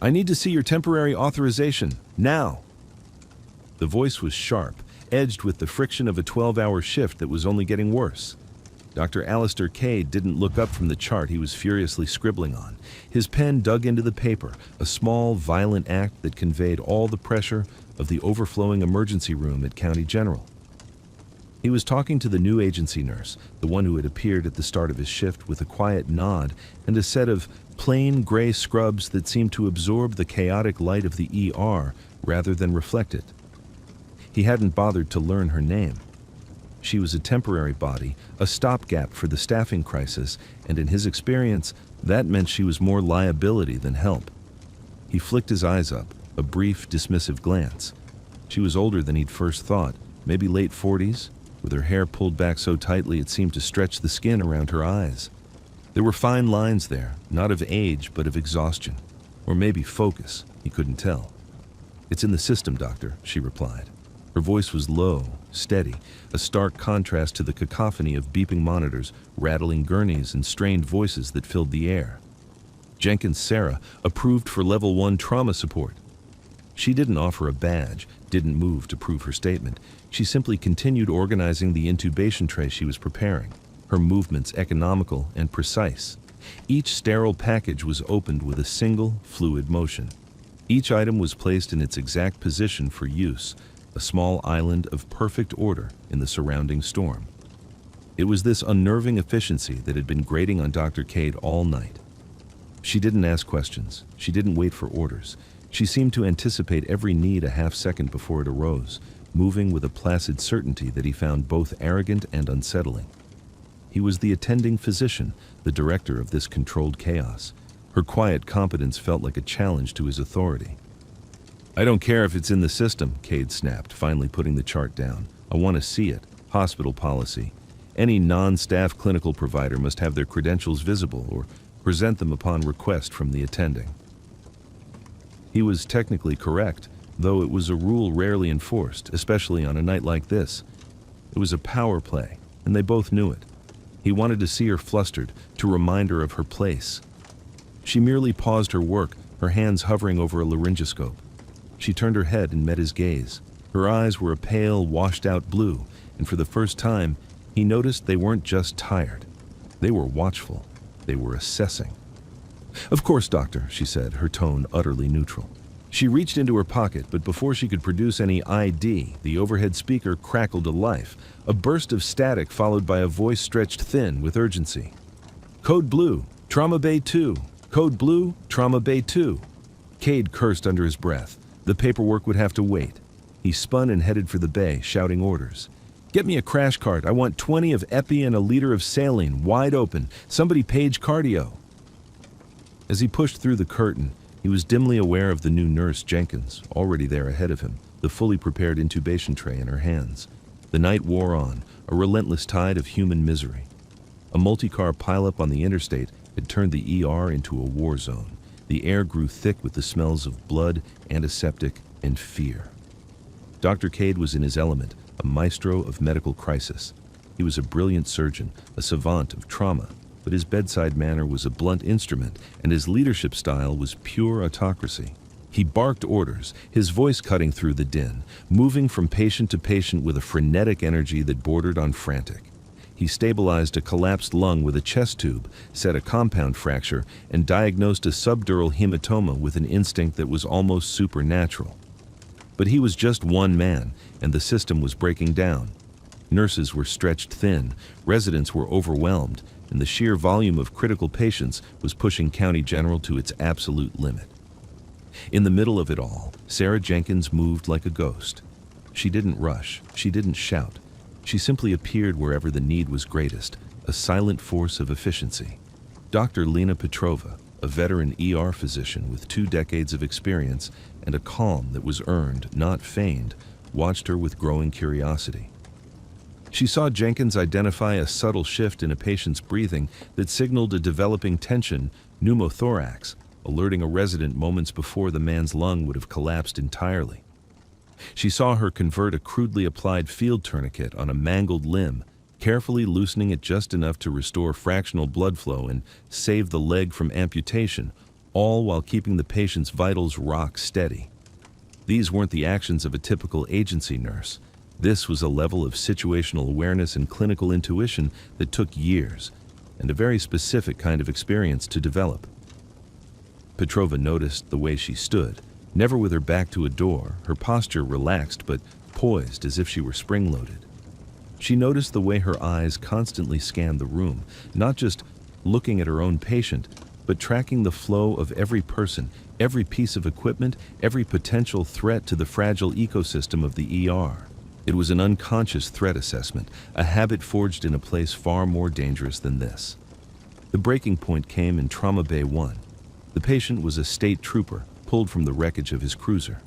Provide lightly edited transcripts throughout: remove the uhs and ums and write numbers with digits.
I need to see your temporary authorization, now. The voice was sharp, edged with the friction of a 12-hour shift that was only getting worse. Dr. Alistair Cade didn't look up from the chart he was furiously scribbling on. His pen dug into the paper, a small, violent act that conveyed all the pressure of the overflowing emergency room at County General. He was talking to the new agency nurse, the one who had appeared at the start of his shift with a quiet nod and a set of plain gray scrubs that seemed to absorb the chaotic light of the ER rather than reflect it. He hadn't bothered to learn her name. She was a temporary body, a stopgap for the staffing crisis, and in his experience, that meant she was more liability than help. He flicked his eyes up, a brief, dismissive glance. She was older than he'd first thought, maybe late 40s, with her hair pulled back so tightly it seemed to stretch the skin around her eyes. There were fine lines there, not of age, but of exhaustion. Or maybe focus, he couldn't tell. "It's in the system, doctor," she replied. Her voice was low, steady, a stark contrast to the cacophony of beeping monitors, rattling gurneys, and strained voices that filled the air. Jenkins Sarah, approved for Level 1 trauma support. She didn't offer a badge, didn't move to prove her statement. She simply continued organizing the intubation tray she was preparing, her movements economical and precise. Each sterile package was opened with a single, fluid motion. Each item was placed in its exact position for use, a small island of perfect order in the surrounding storm. It was this unnerving efficiency that had been grating on Dr. Cade all night. She didn't ask questions. She didn't wait for orders. She seemed to anticipate every need a half second before it arose, moving with a placid certainty that he found both arrogant and unsettling. He was the attending physician, the director of this controlled chaos. Her quiet competence felt like a challenge to his authority. "I don't care if it's in the system," Cade snapped, finally putting the chart down. "I want to see it. Hospital policy. Any non-staff clinical provider must have their credentials visible or present them upon request from the attending." He was technically correct, though it was a rule rarely enforced, especially on a night like this. It was a power play, and they both knew it. He wanted to see her flustered, to remind her of her place. She merely paused her work, her hands hovering over a laryngoscope. She turned her head and met his gaze. Her eyes were a pale, washed-out blue, and for the first time, he noticed they weren't just tired. They were watchful. They were assessing. "Of course, doctor," she said, her tone utterly neutral. She reached into her pocket, but before she could produce any ID, the overhead speaker crackled to life, a burst of static followed by a voice stretched thin with urgency. "Code Blue, Trauma Bay 2. Code Blue, Trauma Bay 2. Cade cursed under his breath. The paperwork would have to wait. He spun and headed for the bay, shouting orders. "Get me a crash cart. I want 20 of epi and a liter of saline, wide open. Somebody page cardio." As he pushed through the curtain, he was dimly aware of the new nurse, Jenkins, already there ahead of him, the fully prepared intubation tray in her hands. The night wore on, a relentless tide of human misery. A multi-car pileup on the interstate had turned the ER into a war zone. The air grew thick with the smells of blood, antiseptic, and fear. Dr. Cade was in his element, a maestro of medical crisis. He was a brilliant surgeon, a savant of trauma, but his bedside manner was a blunt instrument, and his leadership style was pure autocracy. He barked orders, his voice cutting through the din, moving from patient to patient with a frenetic energy that bordered on frantic. He stabilized a collapsed lung with a chest tube, set a compound fracture, and diagnosed a subdural hematoma with an instinct that was almost supernatural. But he was just one man, and the system was breaking down. Nurses were stretched thin, residents were overwhelmed, and the sheer volume of critical patients was pushing County General to its absolute limit. In the middle of it all, Sarah Jenkins moved like a ghost. She didn't rush, she didn't shout. She simply appeared wherever the need was greatest, a silent force of efficiency. Dr. Lena Petrova, a veteran ER physician with 2 decades of experience and a calm that was earned, not feigned, watched her with growing curiosity. She saw Jenkins identify a subtle shift in a patient's breathing that signaled a developing tension, pneumothorax, alerting a resident moments before the man's lung would have collapsed entirely. She saw her convert a crudely applied field tourniquet on a mangled limb, carefully loosening it just enough to restore fractional blood flow and save the leg from amputation, all while keeping the patient's vitals rock steady. These weren't the actions of a typical agency nurse. This was a level of situational awareness and clinical intuition that took years, and a very specific kind of experience to develop. Petrova noticed the way she stood, never with her back to a door, her posture relaxed but poised as if she were spring-loaded. She noticed the way her eyes constantly scanned the room, not just looking at her own patient, but tracking the flow of every person, every piece of equipment, every potential threat to the fragile ecosystem of the ER. It was an unconscious threat assessment, a habit forged in a place far more dangerous than this. The breaking point came in Trauma Bay 1. The patient was a state trooper, pulled from the wreckage of his cruiser.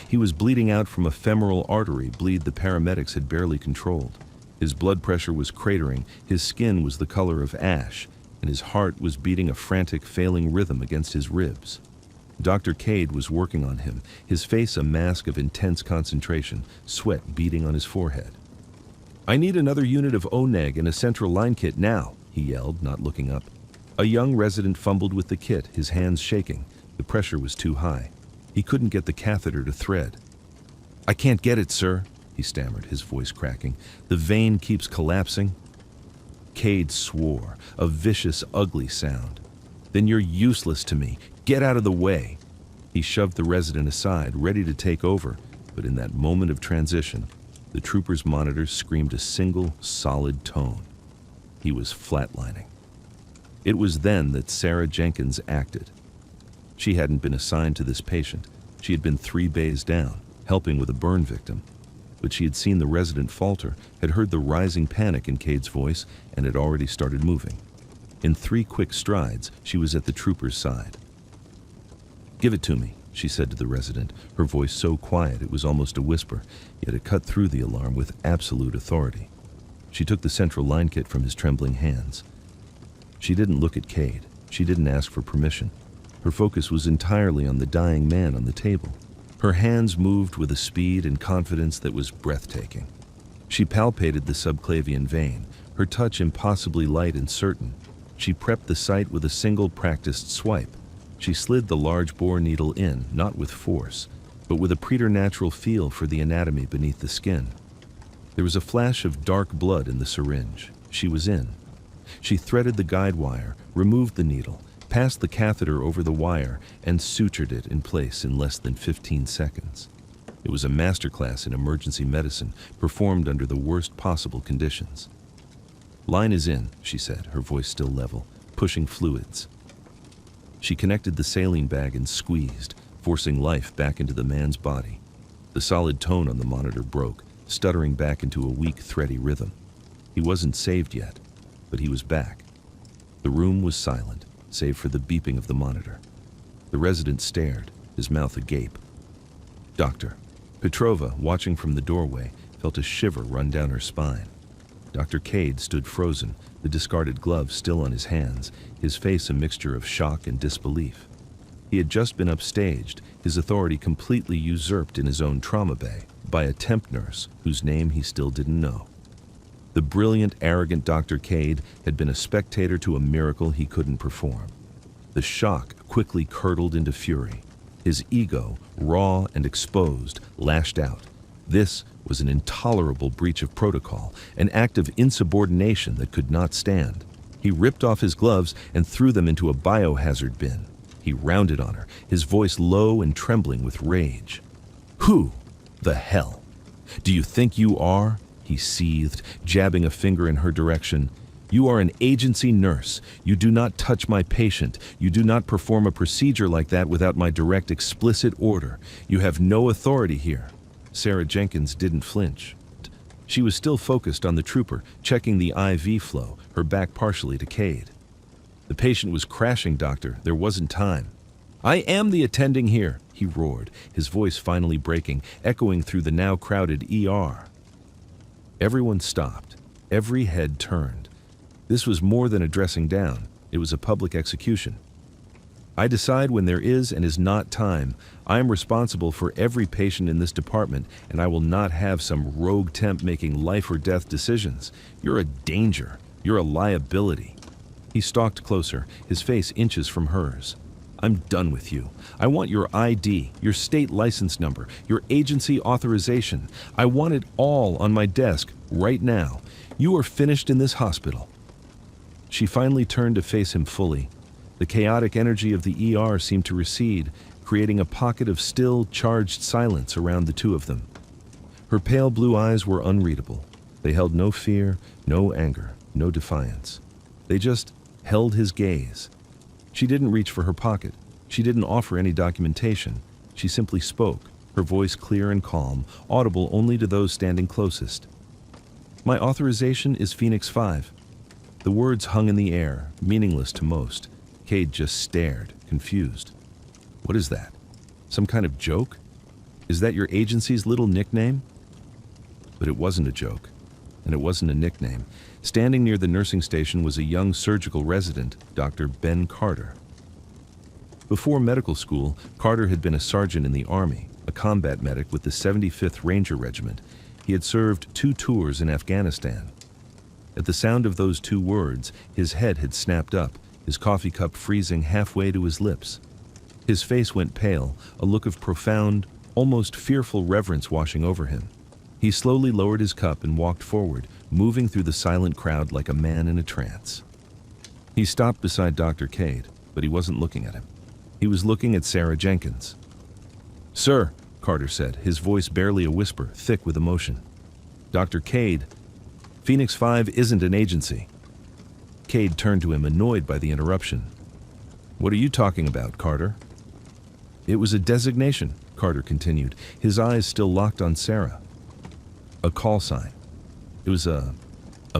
He was bleeding out from a femoral artery, bleed the paramedics had barely controlled. His blood pressure was cratering, his skin was the color of ash, and his heart was beating a frantic, failing rhythm against his ribs. Dr. Cade was working on him, his face a mask of intense concentration, sweat beading on his forehead. "I need another unit of ONEG and a central line kit now," he yelled, not looking up. A young resident fumbled with the kit, his hands shaking. The pressure was too high. He couldn't get the catheter to thread. "I can't get it, sir," he stammered, his voice cracking. "The vein keeps collapsing." Cade swore, a vicious, ugly sound. "Then you're useless to me. Get out of the way." He shoved the resident aside, ready to take over, but in that moment of transition, the trooper's monitor screamed a single, solid tone. He was flatlining. It was then that Sarah Jenkins acted. She hadn't been assigned to this patient. She had been 3 bays down, helping with a burn victim. But she had seen the resident falter, had heard the rising panic in Cade's voice, and had already started moving. In 3 quick strides, she was at the trooper's side. "Give it to me," she said to the resident, her voice so quiet it was almost a whisper, yet it cut through the alarm with absolute authority. She took the central line kit from his trembling hands. She didn't look at Cade. She didn't ask for permission. Her focus was entirely on the dying man on the table. Her hands moved with a speed and confidence that was breathtaking. She palpated the subclavian vein, her touch impossibly light and certain. She prepped the site with a single practiced swipe. She slid the large bore needle in, not with force, but with a preternatural feel for the anatomy beneath the skin. There was a flash of dark blood in the syringe. She was in. She threaded the guide wire, removed the needle, passed the catheter over the wire, and sutured it in place in less than 15 seconds. It was a masterclass in emergency medicine, performed under the worst possible conditions. "Line is in," she said, her voice still level, pushing fluids. She connected the saline bag and squeezed, forcing life back into the man's body. The solid tone on the monitor broke, stuttering back into a weak, thready rhythm. He wasn't saved yet, but he was back. The room was silent, save for the beeping of the monitor. The resident stared, his mouth agape. "Doctor." Petrova, watching from the doorway, felt a shiver run down her spine. Dr. Cade stood frozen, the discarded gloves still on his hands, his face a mixture of shock and disbelief. He had just been upstaged, his authority completely usurped in his own trauma bay, by a temp nurse whose name he still didn't know. The brilliant, arrogant Dr. Cade had been a spectator to a miracle he couldn't perform. The shock quickly curdled into fury. His ego, raw and exposed, lashed out. This was an intolerable breach of protocol, an act of insubordination that could not stand. He ripped off his gloves and threw them into a biohazard bin. He rounded on her, his voice low and trembling with rage. "Who the hell do you think you are?" he seethed, jabbing a finger in her direction. "You are an agency nurse. You do not touch my patient. You do not perform a procedure like that without my direct, explicit order. You have no authority here." Sarah Jenkins didn't flinch. She was still focused on the trooper, checking the IV flow, her back partially to Cade. "The patient was crashing, doctor. There wasn't time." "I am the attending here," he roared, his voice finally breaking, echoing through the now crowded ER. Everyone stopped. Every head turned. This was more than a dressing down. It was a public execution. "I decide when there is and is not time. I am responsible for every patient in this department, and I will not have some rogue temp making life or death decisions. You're a danger. You're a liability." He stalked closer, his face inches from hers. I'm done with you. I want your ID, your state license number, your agency authorization. I want it all on my desk right now. You are finished in this hospital." She finally turned to face him fully. The chaotic energy of the ER seemed to recede, creating a pocket of still, charged silence around the two of them. Her pale blue eyes were unreadable. They held no fear, no anger, no defiance. They just held his gaze. She didn't reach for her pocket. She didn't offer any documentation. She simply spoke, her voice clear and calm, audible only to those standing closest. "My authorization is Phoenix 5. The words hung in the air, meaningless to most. Cade just stared, confused. "What is that? Some kind of joke? Is that your agency's little nickname?" But it wasn't a joke, and it wasn't a nickname. Standing near the nursing station was a young surgical resident, Dr. Ben Carter. Before medical school, Carter had been a sergeant in the Army, a combat medic with the 75th Ranger Regiment. He had served 2 tours in Afghanistan. At the sound of those 2 words, his head had snapped up, his coffee cup freezing halfway to his lips. His face went pale, a look of profound, almost fearful reverence washing over him. He slowly lowered his cup and walked forward, moving through the silent crowd like a man in a trance. He stopped beside Dr. Cade, but he wasn't looking at him. He was looking at Sarah Jenkins. "Sir," Carter said, his voice barely a whisper, thick with emotion. "Dr. Cade, Phoenix 5 isn't an agency." Cade turned to him, annoyed by the interruption. "What are you talking about, Carter?" "It was a designation," Carter continued, his eyes still locked on Sarah. "A call sign. It was a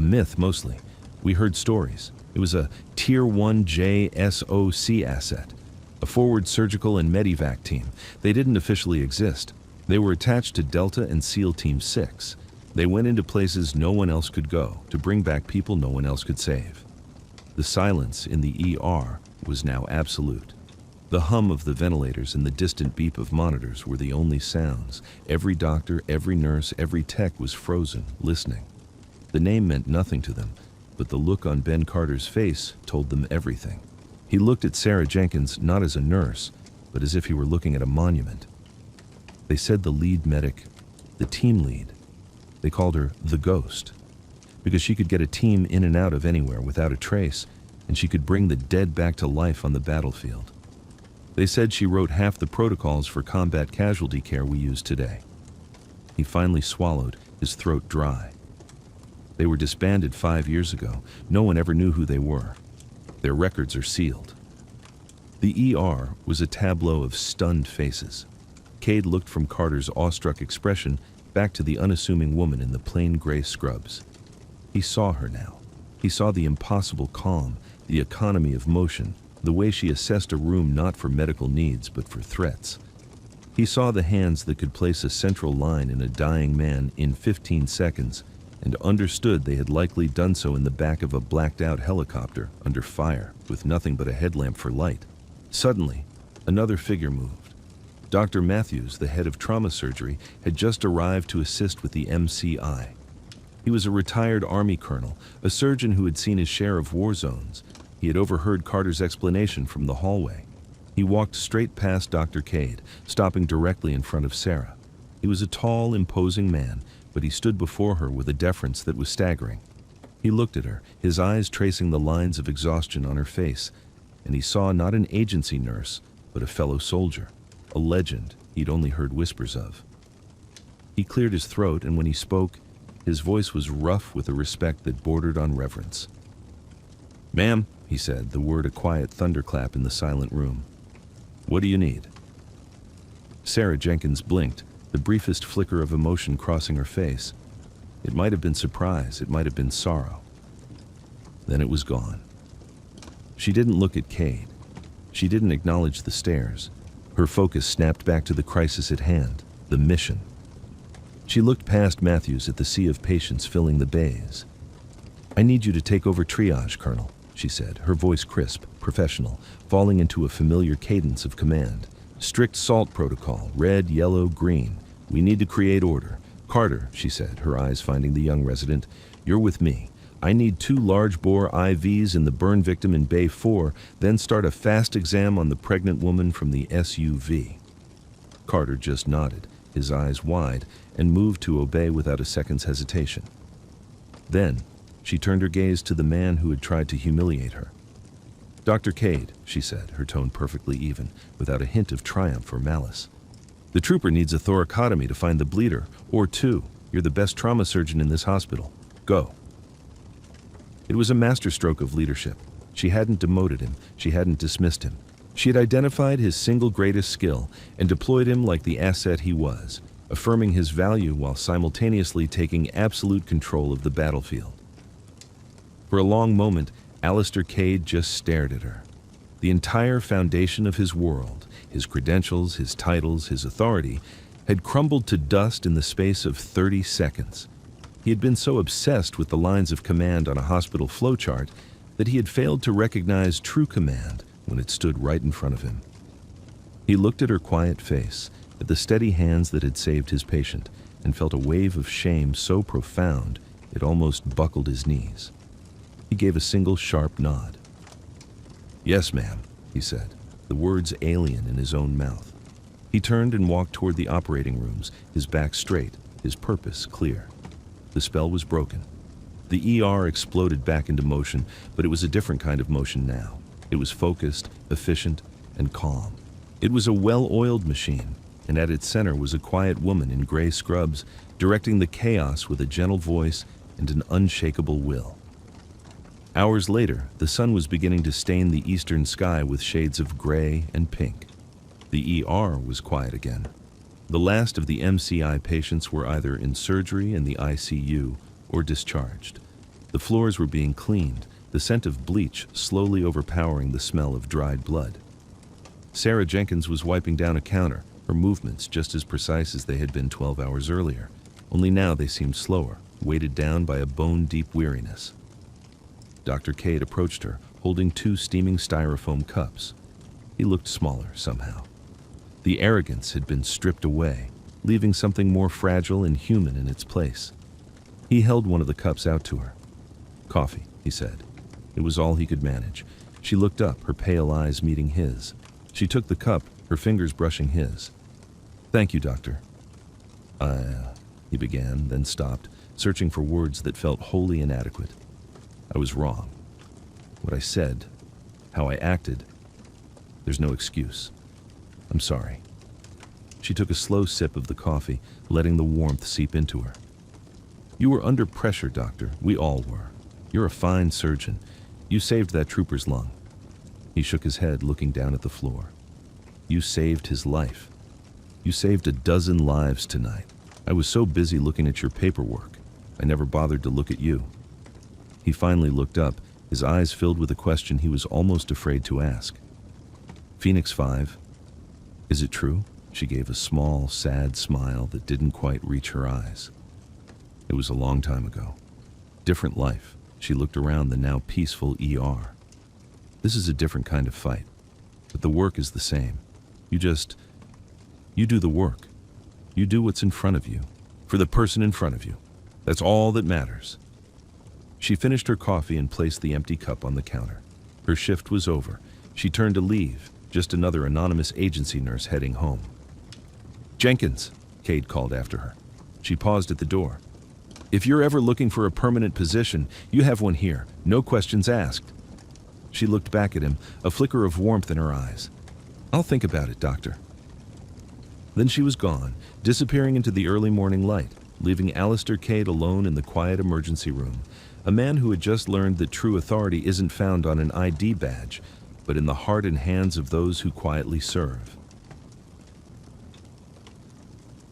myth, mostly. We heard stories. It was a Tier 1 JSOC asset, a forward surgical and medevac team. They didn't officially exist. They were attached to Delta and SEAL Team 6. They went into places no one else could go, to bring back people no one else could save." The silence in the ER was now absolute. The hum of the ventilators and the distant beep of monitors were the only sounds. Every doctor, every nurse, every tech was frozen, listening. The name meant nothing to them, but the look on Ben Carter's face told them everything. He looked at Sarah Jenkins not as a nurse, but as if he were looking at a monument. They said the lead medic, the team lead. They called her the Ghost, because she could get a team in and out of anywhere without a trace, and she could bring the dead back to life on the battlefield. They said she wrote half the protocols for combat casualty care we use today. He finally swallowed, his throat dry. They were disbanded 5 years ago. No one ever knew who they were. Their records are sealed. The ER was a tableau of stunned faces. Cade looked from Carter's awestruck expression back to the unassuming woman in the plain gray scrubs. He saw her now. He saw the impossible calm, the economy of motion, the way she assessed a room not for medical needs but for threats. He saw the hands that could place a central line in a dying man in 15 seconds, and understood they had likely done so in the back of a blacked-out helicopter, under fire, with nothing but a headlamp for light. Suddenly, another figure moved. Dr. Matthews, the head of trauma surgery, had just arrived to assist with the MCI. He was a retired Army colonel, a surgeon who had seen his share of war zones. He had overheard Carter's explanation from the hallway. He walked straight past Dr. Cade, stopping directly in front of Sarah. He was a tall, imposing man, but he stood before her with a deference that was staggering. He looked at her, his eyes tracing the lines of exhaustion on her face, and he saw not an agency nurse, but a fellow soldier, a legend he'd only heard whispers of. He cleared his throat, and when he spoke, his voice was rough with a respect that bordered on reverence. "Ma'am," he said, the word a quiet thunderclap in the silent room. "What do you need?" Sarah Jenkins blinked, the briefest flicker of emotion crossing her face. It might have been surprise, it might have been sorrow. Then it was gone. She didn't look at Cade. She didn't acknowledge the stares. Her focus snapped back to the crisis at hand, the mission. She looked past Matthews at the sea of patients filling the bays. "I need you to take over triage, Colonel," she said, her voice crisp, professional, falling into a familiar cadence of command. "Strict SALT protocol, red, yellow, green. We need to create order. Carter," she said, her eyes finding the young resident, "you're with me. I need 2 large-bore IVs in the burn victim in Bay 4, then start a fast exam on the pregnant woman from the SUV. Carter just nodded, his eyes wide, and moved to obey without a second's hesitation. Then, she turned her gaze to the man who had tried to humiliate her. "Dr. Cade," she said, her tone perfectly even, without a hint of triumph or malice. "The trooper needs a thoracotomy to find the bleeder, or 2. You're the best trauma surgeon in this hospital. Go." It was a masterstroke of leadership. She hadn't demoted him, she hadn't dismissed him. She had identified his single greatest skill and deployed him like the asset he was, affirming his value while simultaneously taking absolute control of the battlefield. For a long moment, Alistair Cade just stared at her. The entire foundation of his world, his credentials, his titles, his authority, had crumbled to dust in the space of 30 seconds. He had been so obsessed with the lines of command on a hospital flowchart that he had failed to recognize true command when it stood right in front of him. He looked at her quiet face, at the steady hands that had saved his patient, and felt a wave of shame so profound it almost buckled his knees. He gave a single sharp nod. "Yes, ma'am," he said, the words alien in his own mouth. He turned and walked toward the operating rooms, his back straight, his purpose clear. The spell was broken. The ER exploded back into motion, but it was a different kind of motion now. It was focused, efficient, and calm. It was a well-oiled machine, and at its center was a quiet woman in gray scrubs, directing the chaos with a gentle voice and an unshakable will. Hours later, the sun was beginning to stain the eastern sky with shades of gray and pink. The ER was quiet again. The last of the MCI patients were either in surgery in the ICU or discharged. The floors were being cleaned, the scent of bleach slowly overpowering the smell of dried blood. Sarah Jenkins was wiping down a counter, her movements just as precise as they had been 12 hours earlier, only now they seemed slower, weighted down by a bone-deep weariness. Dr. Cade approached her, holding 2 steaming styrofoam cups. He looked smaller somehow. The arrogance had been stripped away, leaving something more fragile and human in its place. He held one of the cups out to her. "Coffee," he said. It was all he could manage. She looked up, her pale eyes meeting his. She took the cup, her fingers brushing his. "Thank you, doctor." He began, then stopped, searching for words that felt wholly inadequate. "I was wrong. What I said, how I acted, there's no excuse. I'm sorry." She took a slow sip of the coffee, letting the warmth seep into her. "You were under pressure, doctor. We all were. You're a fine surgeon. You saved that trooper's lung." He shook his head, looking down at the floor. "You saved his life. You saved a dozen lives tonight. I was so busy looking at your paperwork, I never bothered to look at you." He finally looked up, his eyes filled with a question he was almost afraid to ask. "Phoenix 5, is it true?" She gave a small, sad smile that didn't quite reach her eyes. "It was a long time ago. Different life." She looked around the now peaceful ER. "This is a different kind of fight, but the work is the same. You do the work. You do what's in front of you, for the person in front of you. That's all that matters." She finished her coffee and placed the empty cup on the counter. Her shift was over. She turned to leave, just another anonymous agency nurse heading home. "Jenkins," Cade called after her. She paused at the door. "If you're ever looking for a permanent position, you have one here, no questions asked." She looked back at him, a flicker of warmth in her eyes. "I'll think about it, doctor." Then she was gone, disappearing into the early morning light, leaving Alistair Cade alone in the quiet emergency room, a man who had just learned that true authority isn't found on an ID badge, but in the heart and hands of those who quietly serve.